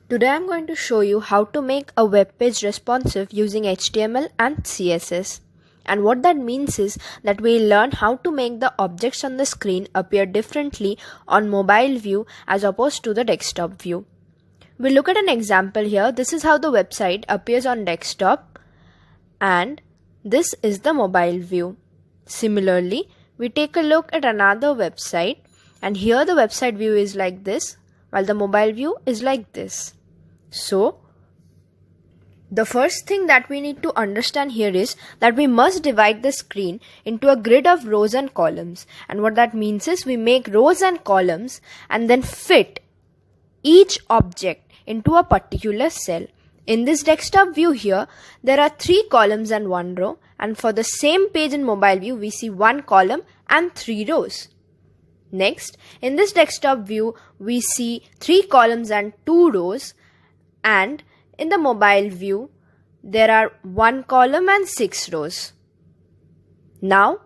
Today I'm going to show you how to make a web page responsive using HTML and CSS. And what that means is that we'll learn how to make the objects on the screen appear differently on mobile view as opposed to the desktop view. We'll look at an example here. This is how the website appears on desktop and this is the mobile view. Similarly, we take a look at another website and here the website view is like this while the mobile view is like this. So, the first thing that we need to understand here is that we must divide the screen into a grid of rows and columns. And what that means is we make rows and columns and then fit each object into a particular cell. In this desktop view here, there are 3 columns and 1 row, and for the same page in mobile view, we see 1 column and 3 rows. Next, in this desktop view, we see 3 columns and 2 rows, and in the mobile view, there are 1 column and 6 rows. Now,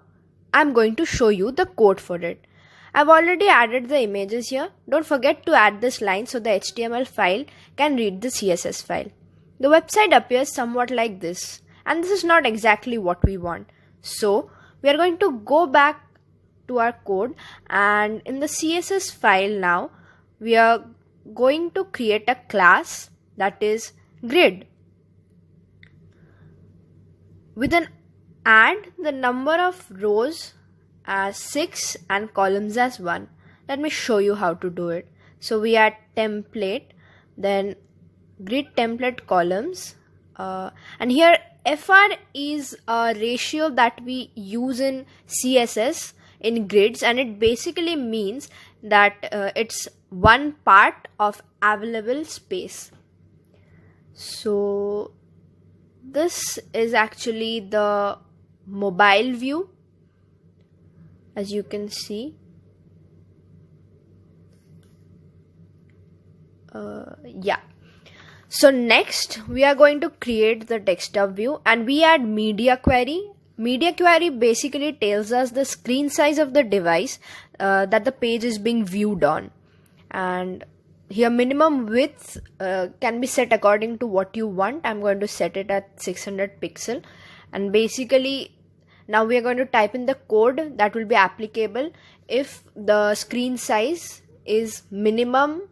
I'm going to show you the code for it. I've already added the images here. Don't forget to add this line so the HTML file can read the CSS file. The website appears somewhat like this, and this is not exactly what we want. So, we are going to go back to our code, and in the CSS file now, we are going to create a class that is grid. We then add the number of rows as 6 and columns as 1. Let me show you how to do it. So we add template, then grid template columns, and here FR is a ratio that we use in CSS in grids, and it basically means that it's one part of available space. So this is actually the mobile view, as you can see. So next we are going to create the desktop view and we add media query. Media query basically tells us the screen size of the device that the page is being viewed on, and here minimum width can be set according to what you want. I'm going to set it at 600 pixel, and basically now we are going to type in the code that will be applicable if the screen size is minimum.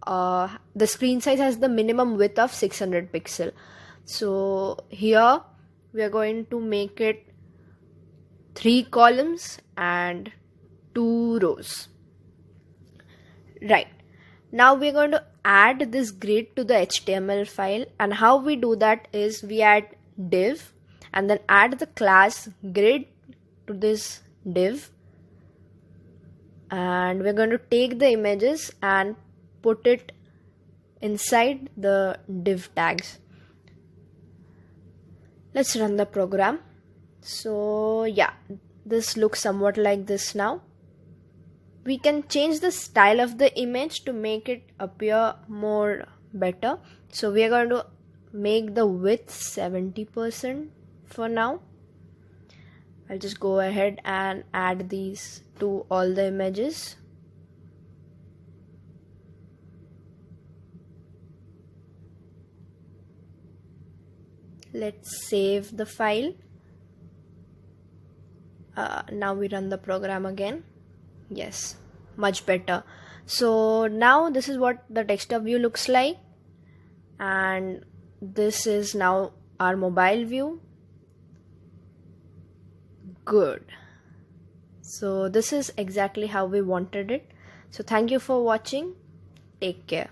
The screen size has the minimum width of 600 pixel. So here we are going to make it 3 columns and 2 rows. Right. Now we are going to add this grid to the HTML file, and how we do that is we add div and then add the class grid to this div, and we're going to take the images and put it inside the div tags. Let's run the program. So yeah, this looks somewhat like this now. We can change the style of the image to make it appear more better. So we are going to make the width 70% for now. I'll just go ahead and add these to all the images. Let's save the file. Now we run the program again. Yes, much better. So now this is what the desktop view looks like, and this is now our mobile view. Good. So this is exactly how we wanted it. So thank you for watching. Take care.